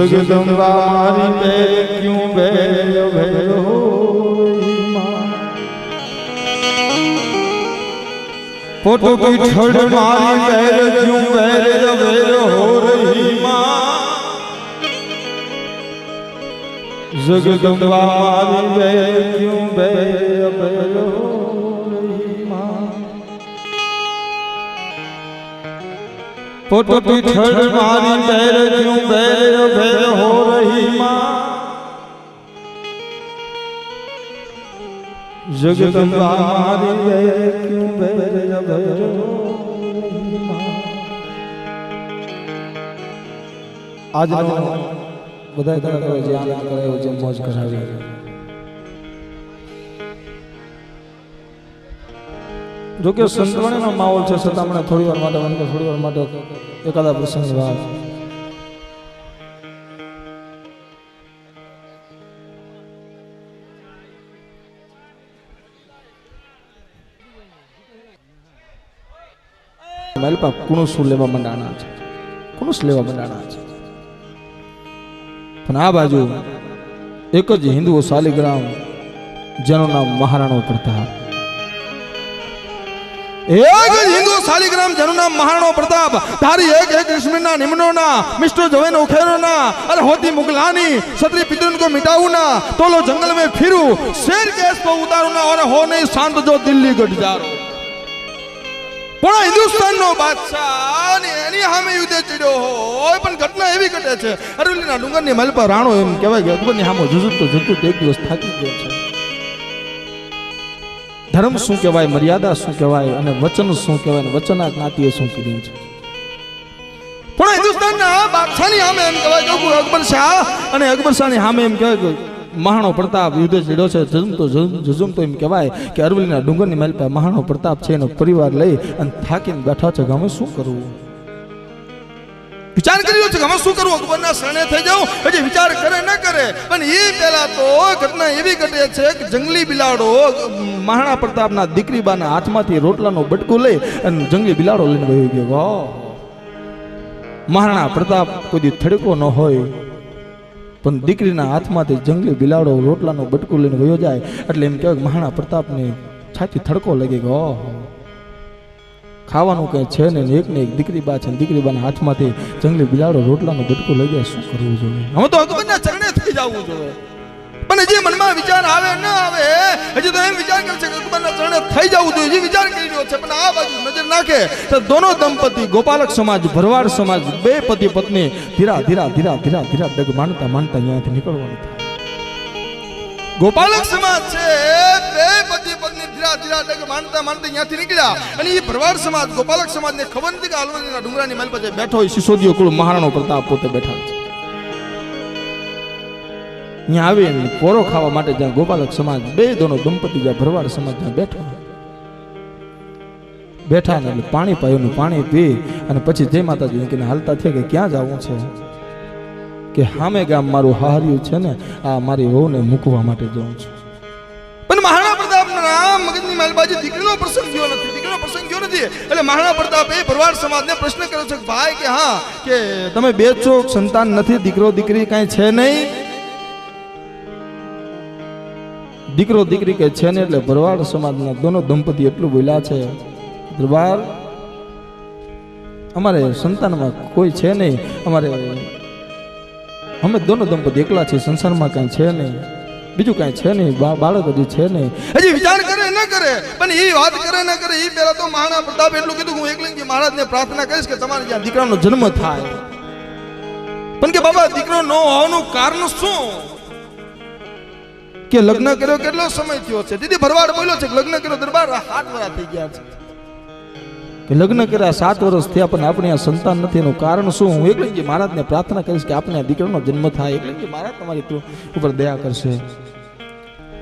जगदम्बा मारी बैर क्यों बैर बैर हो रही माँ। पोटो की छड़ मारी बैर क्यों बैर बैर हो रही माँ। जगदम्बा मारी बैर क्यों बैर बैर हो रही माँ। पोटो की छड़ मारी बैर क्यों बैर बैर हो रही माँ। जगदम्बा मारी बैर क्यों बैर बैर हो रही माँ। आज બધા કલાકારો જે આનંદ કરાયો જે મોજ કરાવી જો કે સંતવાણીનો માહોલ છે છતાં મને થોડી વાર માટે એકાદા પ્રસંગ વાત માલપા કુણુસ લેવા મંડાણા છે કુણુસ લેવા મંડાણા છે પણ આ બાજુ એક જ હિન્દુઓ શાલિગ્રામ જેનું નામ મહારાણો પ્રતાપ એક જ હિન્દુ શાલિગ્રામ જેનું નામ મહારાણો પ્રતાપ તારી એક એક કાશ્મીરના નિમનોના મિસ્ટર જવેન ઉખેરોના અરે હોતી મુગલાની क्षत्रिय पितरन को मिटाऊं ना तो लो जंगल में फिरूं शेर केस को उतारूं ना और हो नहीं शांत जो दिल्ली गट जारो પણ હિન્દુસ્તાનનો બાદશાહ ને એની સામે યુદ્ધ ચડ્યો હોય પણ ઘટના એવી ઘટે છે અરવલ્લીના ડુંગરની મલ પર રાણો એમ કહેવાય કે અકબરની સામે જુજુત એક દિવસ થાકી ગયો છે ધર્મ શું કહેવાય મર્યાદા શું કહેવાય અને વચન શું કહેવાય અને વચના જ્ઞાતિએ શું કીધું છે પણ હિન્દુસ્તાનના બાદશાહની સામે એમ કહેવાય કે અકબર શાહ અને અકબર શાહની સામે એમ કહેવાય કે મહાણો પ્રતાપ યુદ્ધ ચડ્યો છે જજુમ તો એમ કહેવાય કે અરવલ્લીના ડુંગરની માલ પર મહાણો પ્રતાપ છે એનો પરિવાર લઈ અને થાકીને બેઠા છે કે અમે શું કરવું વિચાર કર્યો છે કે અમે શું કરવું અકબરના શરણે થઈ જાઉં હજી વિચાર કરે ન કરે પણ એ પહેલા તો ઘટના એવી ઘટે છે કે જંગલી બિલાડો મહારાણા પ્રતાપના દીકરીબાના હાથમાંથી રોટલાનો બટકું લઈ અને જંગલી બિલાડો લઈને વહી ગયો મહારાણા પ્રતાપ કોઈ દી થડકો ન હોય પણ દીકરીના હાથમાંથી જંગલી બિલાડો રોટલાનો બટકું લઈને વયો જાય એટલે એમ કહેવાય મહારાણા પ્રતાપને છાતી થડકો લાગી ગયો ખાવાનું કઈ છે ને એક દીકરી બા છે દીકરીબાના હાથમાંથી જંગલી બિલાડો રોટલાનો બટકું લઈ જાય શું કરવું જોઈએ હવે તો અકબરના ચરણે થઈ જવું જોઈએ પણ જે મનમાં વિચાર આવે ન આવે હજી તો એમ વિચાર કરે છે કે અકબરના ચરણે થઈ જવું જોઈએ જે વિચાર કરી રહ્યો છે પણ આ બાજુ નજર નાખે તો દોનો દંપતી ગોપાલક સમાજ ભરવાડ સમાજ બે પતિ પત્ની ધીરા ડગ માનતા અહીંયાથી નીકળવાનું થાય ગોપાલક સમાજ છે બે પતિ પત્ની ધીરા ડગ માનતા અહીંયાથી નીકળ્યા અને એ ભરવાડ સમાજ ગોપાલક સમાજને ખબર નથી કે અરવલ્લીના ડુંગરાની મલ પર બેઠો હોય સિસોદીયો કુળ મહારાણો પ્રતાપ પોતે બેઠા છે અહીંયા આવીને પોરો ખાવા માટે જ્યાં ગોપાલક સમાજ બે દોનો દંપતી જ્યાં ભરવાડ સમાજ જ્યાં બેઠા ને એટલે પાણી પાયું પાણી પી અને પછી જય માતાજી કે હાલતા થયા કે ક્યાં જવું છે કે સામે ગામ મારું હાર્યું છે ને આ મારી વહુને મૂકવા માટે જઉં છું પણ મહારાણા પ્રતાપના મગજની માલબાજી દીકરીનો પ્રસંગ ગયો નથી એટલે મહારાણા પ્રતાપ એ ભરવાડ સમાજને પ્રશ્ન કર્યો છે ભાઈ કે હા કે તમે બે છો સંતાન નથી દીકરો દીકરી કાંઈ છે નહીં દીકરો દીકરી કે છે ને એટલે ભરવાડ સમાજના દોનો દંપતી એટલું બોલ્યા છે દરબાર અમારે સંતાનમાં કોઈ છે નહીં અમે દોનો દંપતી એકલા છીએ સંસારમાં કાંઈ છે નહીં બીજું કાંઈ છે નહીં બાળક હજી છે નહીં હજી વિચાર કરે ન કરે પણ એ વાત કરે ન કરે એ પહેલા તો મહારાણા પ્રતાપ એટલું કીધું હું એકલિંગજી મહારાજને પ્રાર્થના કરીશ કે તમારે જ્યાં દીકરાનો જન્મ થાય પણ કે બાબા દીકરો ન હોવાનું કારણ શું કે લગ્ન કર્યો કેટલો સમય થયો છે દીદી ભરવાડ બોલ્યો છે કે લગ્ન કર્યો દરબાર 7 વર્ષ થઈ ગયા છે કે લગ્ન કર્યા 7 વર્ષ થયા પણ આપણે આ સંતાન નથી એનું કારણ શું હું એકલિંગજી મહારાજને પ્રાર્થના કરીશ કે આપણે આ દીકરાનો જન્મ થાય એકલિંગજી મહારાજ તમારી ઉપર દયા કરશે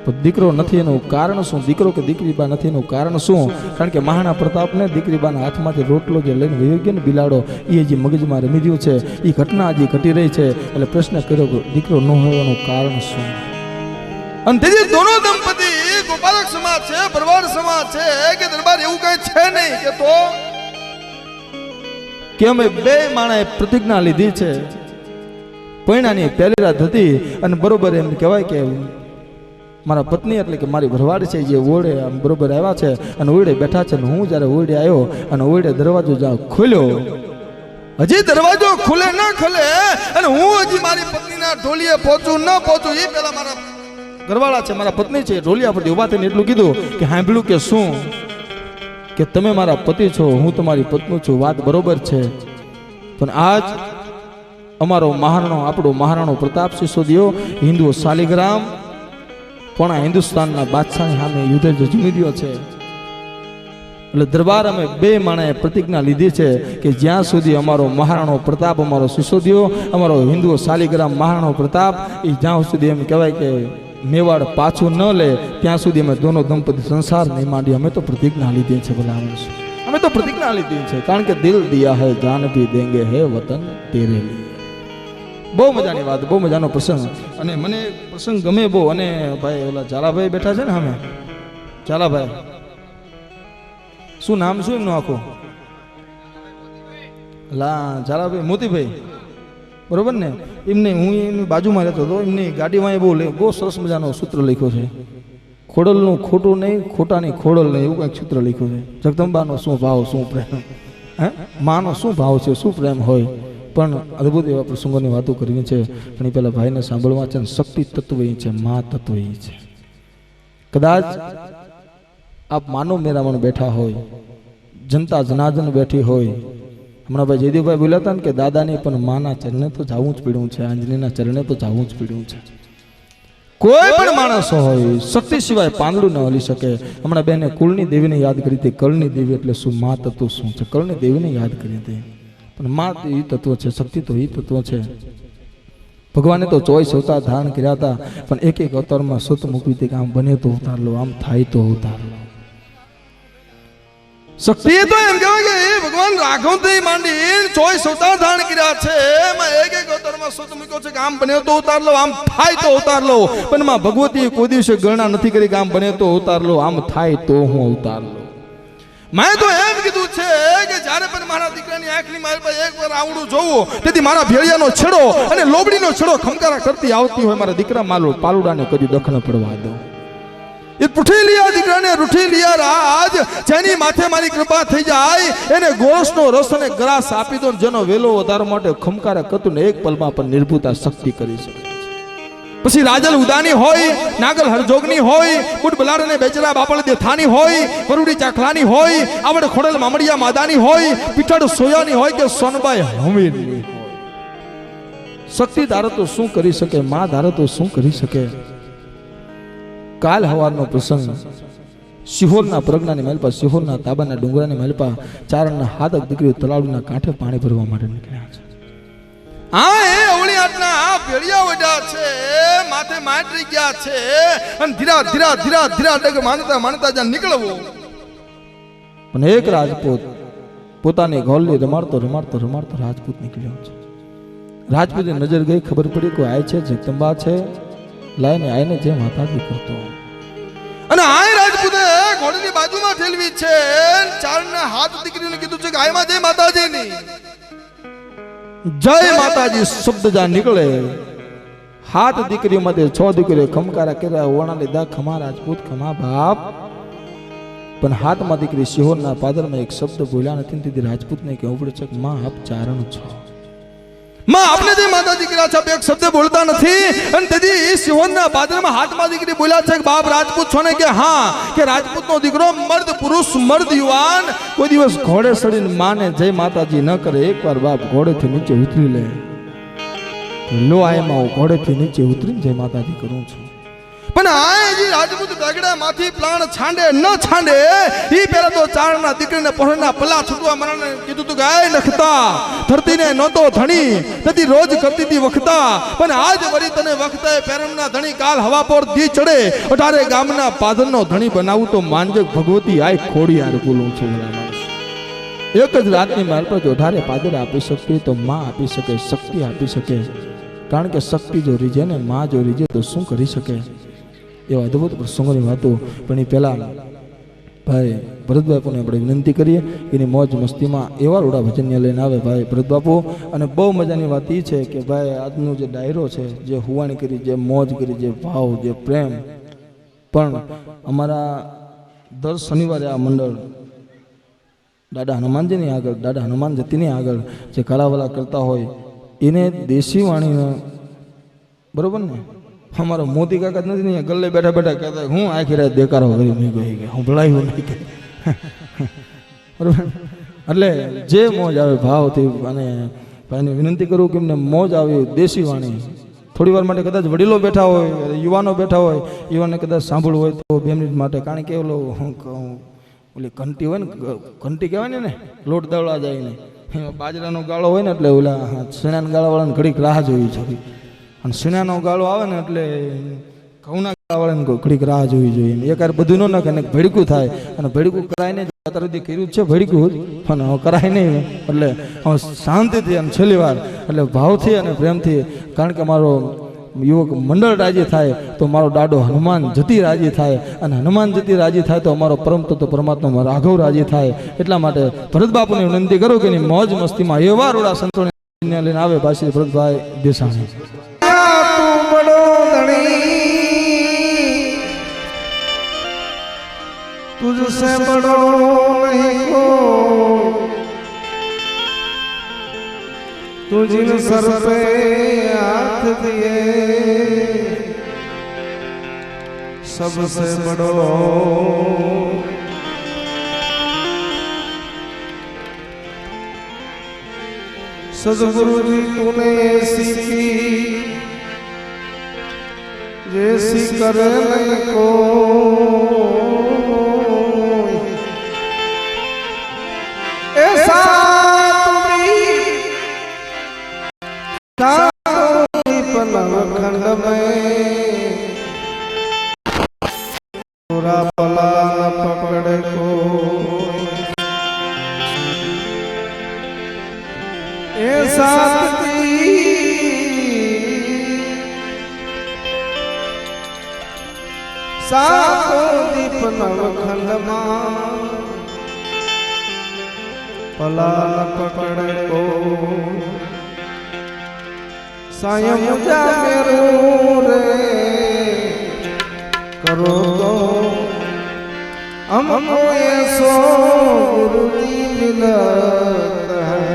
પણ દીકરો નથી એનું કારણ શું દીકરો કે દીકરીબા નથી એનું કારણ શું કારણ કે મહારાણા પ્રતાપને દીકરીબાના હાથમાંથી રોટલો જે લઈને વયો ગયો ને બિલાડો એ જે મગજમાં રમી રહ્યું છે એ ઘટના હજી ઘટી રહી છે એટલે પ્રશ્ન કર્યો કે દીકરો ન હોવાનું કારણ શું અને તેથી દોનો દંપતી ગોપાલક સમાજ છે ભરવાડ સમાજ છે કે દરબાર એવું કઈ છે નહીં કે તો કે અમે બે માણસે પ્રતિજ્ઞા લીધી છે પૈણાની પહેલી રાત હતી અને બરોબર એમ કહેવાય કે મારા પત્ની એટલે કે મારી ભરવાડ છે જે ઓરડે આમ બરોબર આવ્યા છે અને ઓરડે બેઠા છે. અને હું જ્યારે ઓરડે આવ્યો અને ઓરડે દરવાજો જ્યાં ખોલ્યો, હજી દરવાજો ખુલે ન ખુલે અને હું હજી મારી પત્નીના ઢોલીએ પહોંચું ન પહોંચું એ પહેલા મારા ઘરવાળા છે, મારા પત્ની છે, ઢોલિયા પરથી ઉભા થઈને એટલું કીધું કે સાંભળ્યું કે શું, કે તમે મારા પતિ છો, હું તમારી પત્ની છું, વાત બરોબર છે, પણ આજ અમારો મહારાણો, આપણો મહારાણો પ્રતાપ સિસોદિયો હિન્દુ શાલિગ્રામ પણ હિન્દુસ્તાનના બાદશાહની સામે યુદ્ધ જમી રહ્યો છે. એટલે દરબાર અમે બે માણસે પ્રતિજ્ઞા લીધી છે કે જ્યાં સુધી અમારો મહારાણો પ્રતાપ, અમારો સિસોદિયો, અમારો હિન્દુ શાલિગ્રામ મહારાણો પ્રતાપ એ જ્યાં સુધી એમ કહેવાય કે મેવાડ પાછું ન લે ત્યાં સુધી અમે દોનો દંપતી સંસાર નહીં માંડી. અમે તો પ્રતિજ્ઞા લીધી છે. ભલા અમે તો પ્રતિજ્ઞા લીધી છે, કારણ કે દિલ દિયા હૈ જાન ભી દેંગે હે વતન તેરે લીએ. બહુ મજાની વાત, બહુ મજાનો પ્રસંગ અને મને પ્રસંગ ગમે બહુ. અને ભાઈ ઓલા ઝાલાભાઈ બેઠા છે ને અમે, ઝાલાભાઈ શું નામ શું એમનું આખું? ઝાલાભાઈ મોતીભાઈ, બરોબર ને? એમને હું એમની બાજુમાં રહેતો હતો, એમની ગાડીમાં બહુ સરસ મજાનો સૂત્ર લખ્યો છે, ખોડલનું ખોટું નહીં, ખોટાની ખોડલ નહીં, એવું કંઈક સૂત્ર લખ્યું છે. જગદંબાનો શું ભાવ, શું પ્રેમ, હે માનો શું ભાવ છે, શું પ્રેમ હોય. પણ અદ્ભુત એવા પ્રસંગોની વાતો કરવી છે. પણ એ પેલા ભાઈને સાંભળવા છે. શક્તિ તત્વ એ છે, મા તત્વ એ છે. કદાચ આપ માનવ મેરામણ બેઠા હોય, જનતા જનાજન બેઠી હોય. હમણાં ભાઈ જયદેવભાઈ બોલ્યા હતા ને કે દાદાની પણ માના ચરણે તો જવું જ પડ્યું છે, આંજલીના ચરણે તો જવું જ પડ્યું છે. કોઈ પણ માણસ હોય શક્તિ સિવાય પાંદડું ન હલી શકે. હમણાં બેને કુળની દેવીને યાદ કરી હતી. કળની દેવી એટલે શું, મા તત્વ શું છે, કળની દેવીને યાદ કરી હતી. પણ મા તો એ તત્વ છે, શક્તિ તો એ તત્વ છે. ભગવાને તો 24 અવતાર ધારણ કર્યા હતા, પણ એક એક અવતારમાં સત મૂકવી હતી કે આમ બને તો ઉતાર લો, આમ થાય તો ઉતાર લો. શક્તિ તો એમ કહેવાય કે એ ભગવાન રાઘવથી માંડી 24 અવતાર ધારણ કર્યા છે. એમાં એક એક અવતારમાં સત મૂક્યો છે કે આમ બને તો ઉતાર લો, આમ થાય તો ઉતાર લો. પણ માં ભગવતી કોઈ દિવસે ગણના નથી કરી કે આમ બને તો ઉતાર લો, આમ થાય તો હું અવતાર લો. મેં તો એમ કીધું છે કે જ્યારે પણ મારા દીકરાની આંખની મારી પાસે એકવાર આવડું જોવું, તેથી મારા ભેળિયાનો છેડો અને લોબડીનો છેડો ખમકારા કરતી આવતી હોય, મારા દીકરા માલો પાલુડાને કદી દખણ પડવા દો. એ રૂઠી લિયા દીકરાને રૂઠી લિયા રાજ, જેની માથે મારી કૃપા થઈ જાય એને ગોરસનો રસ અને ગ્રાસ આપી દો. જેનો વેલો વધારવા માટે ખમકારા કરતું ને એક પલમાં પણ નિર્ભૂતા શક્તિ કરી શકે. પછી રાજલ ઉદાની હોય, નાગલ હરજોગની હોય, બુટ બલાડ અને બેચરા બાપળ દેથાની હોય, વરુડી ચાખલાની હોય, આવડ ખોડલ મામડિયા માદાની હોય, પીઠડ સોયાની હોય કે સોનબાઈ હમીરની હોય. શક્તિ ધારે તો શું કરી શકે, માં ધારે તો શું કરી શકે. કાલ હવારનો પ્રસંગ સિહોરના પ્રજ્ઞાની મહેલપા, સિહોરના તાબાના ડુંગરાની મહેલપા ચારણના હાથક દીકરીઓ તલાવના કાંઠે પાણી ભરવા માટે નીકળ્યા છે. આ એ ઓળી આટના આ ભેળિયા વડા છે, માથે માટરી ગયા છે અને ધીરા ધીરા ધીરા ધીરા ડગ માનતા માનતા જ્યાં નીકળવો. પણ એક રાજપૂત પોતાની ગોલની રમાડતો રમાડતો રમાડતો રાજપૂત નીકળ્યો છે. રાજપૂતની નજર ગઈ, ખબર પડી કોઈ આય છે, જગદંબા છે, લાઈને આઈને જે માતાજી કરતો. અને આય રાજપૂતે ઘોડીની બાજુમાં ઠેલવી છે. ચારણના હાથ દીકરીને કીધું છે કે આયમાં જય માતાજીની. જય માતાજી શબ્દ જ્યાં નીકળે, હાથ દીકરીઓમાંથી 6 દીકરીઓ ખમકારા કર્યા, ઓણા લીધા, ખમા રાજપૂત ખમા બાપ. પણ હાથમાં દીકરી સિહોરના પાદરમાં એક શબ્દ બોલ્યા નથી. તેથી રાજપૂતને કહેવું પડે છે કે માં આપ ચારણ છો, માં આપને જે માતાજી કર્યા છે આપ એક શબ્દ બોલતા નથી. અને તેથી સિહોરના પાદરમાં હાથમાં દીકરી બોલ્યા છે કે બાપ રાજપૂત છો ને? કે હા. કે રાજપૂતનો દીકરો મર્દ પુરુષ મર્દ યુવાન કોઈ દિવસ ઘોડે ચડીને માને જય માતાજી ન કરે. એકવાર બાપ ઘોડેથી નીચે ઉતરી લે, લો આયમાં હું ઘોડેથી નીચે ઉતરીને જય માતાજી કરું છું. પણ આ જે રાજપૂત દાગડા માંથી પ્લાન છાંડે ન છાંડે ઈ પહેલા તો ચારણના દીકરીને પહોળના પલા છૂટવા મરાને કીધું તું ગાય નખતા ધરતીને નહોતો ધણી, તેથી રોજ કરતી હતી વખતા. પણ આજ વરી તને વખતે પેરમના ધણી, કાલ હવા પર દી ચડે 18 ગામના પાદરનો ધણી બનાવું તો માનજક ભગવતી આય ખોડિયાર બોલું છું. એક જ રાતની માલ પર જો 18 પાદર આપી શકતી તો માં આપી શકે, શક્તિ આપી શકે. કારણ કે શક્તિ જો રીજે ને માં જો રીજે તો શું કરી શકે. એવા અદભુત પ્રસંગોની વાતો. પણ એ પહેલા ભાઈ ભરતભાઈ પણ આપણે વિનંતી કરીએ એની મોજ મસ્તીમાં એવા રૂડા ભજન્ય લઈને આવે ભાઈ ભરત બાપુ. અને બહુ મજાની વાત એ છે કે ભાઈ આજનો જે ડાયરો છે, જે હુવાણી કરી, જે મોજ કરી, જે ભાવ, જે પ્રેમ, પણ અમારા દર શનિવારે આ મંડળ દાદા હનુમાનજીની આગળ, દાદા હનુમાન જતીની આગળ જે કાળાવાલા કરતા હોય એને દેશી વાણીને, બરોબર ને, અમારો મોદી કાકા જ નથી ને ગલ્લે બેઠા બેઠા કહેતા હું આખી રાત દેકારો કરી મેં કહી કે હું ભળાયું નહીં કે બરોબર. એટલે જે મોજ આવે ભાવથી, અને ભાઈને વિનંતી કરું કે એમને મોજ આવી દેશી વાણી થોડી વાર માટે કદાચ વડીલો બેઠા હોય, યુવાનો બેઠા હોય, યુવાનને કદાચ સાંભળવું હોય તો 2 મિનિટ માટે, કારણ કે ઓલો ઓલી ઘંટી હોય ને, ઘંટી કહેવાય ને, લોટ દળવા જાય ને, એમાં બાજરાનો ગાળો હોય ને, એટલે ઓલા શેણાના ગાળાવાળાને ઘડીક રાહ જોવી જોઈએ, અને શેણાનો ગાળો આવે ને એટલે ઘઉંના ગાળાવાળાને ઘડીક રાહ જોવી જોઈએ. એકાર બધું ન નાખે ને ભેડકું થાય, અને ભેડકું કરાય નહીં, અત્યાર સુધી કર્યું જ છે ભેડકું, અને હવે કરાય નહીં. એટલે હવે શાંતિથી અને છેલ્લી વાર એટલે ભાવથી અને પ્રેમથી, કારણ કે મારો યુવક મંડળ રાજી થાય તો મારો દાડો હનુમાન જતી રાજી થાય, અને હનુમાન જતી રાજી થાય તો અમારો પરમ તત્વ પરમાત્મા રાઘવ રાજી થાય. એટલા માટે ભરત બાપુને વિનંતી કરું કે એની મોજ મસ્તીમાં એવા રૂડા સંતોને લઈને આવે પાછી ભરતભાઈ દેસાણી. तुझसे बड़ो नहीं को, तू जिन सर पे हाथ दिए सबसे बड़ो, सदगुरु जी तूने सीखी जैसी करे नहीं को, खंड में पूरा पला न पकड़े को, ऐसा सातो दीप नवखंड में पला न पकड़े को, सायं जा मेरो रे करो तो हमको ऐसो गुरु जी मिलत है,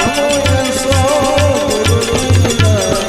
હું એસો ગુરુની લીલા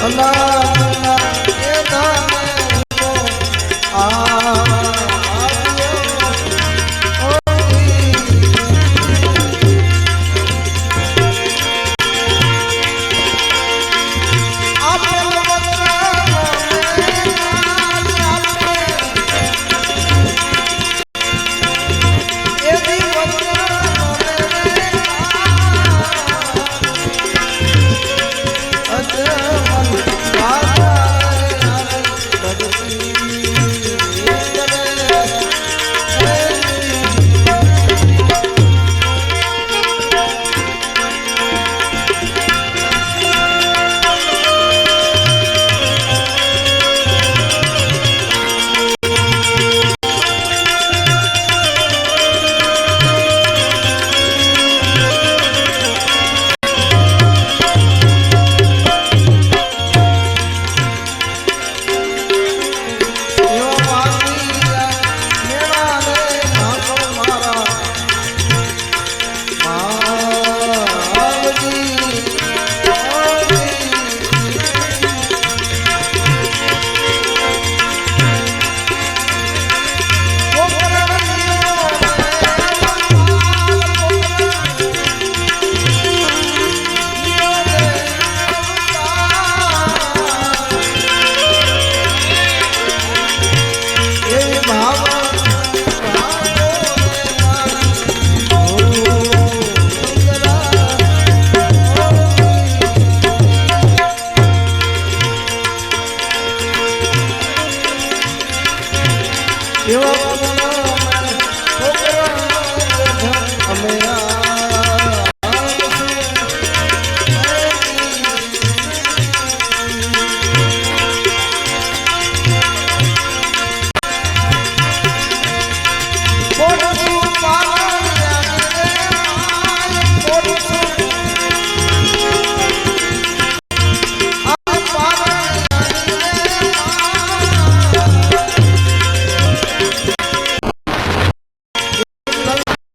અનાથ